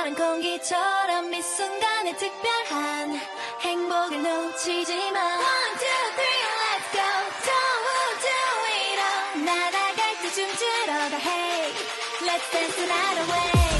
신선한 공기처럼 이 순간에 특별한 행복을 놓치지 마. One, two, three, let's go. Don't do it all. 날아갈 때 춤추러 가. Hey, let's dance the night away.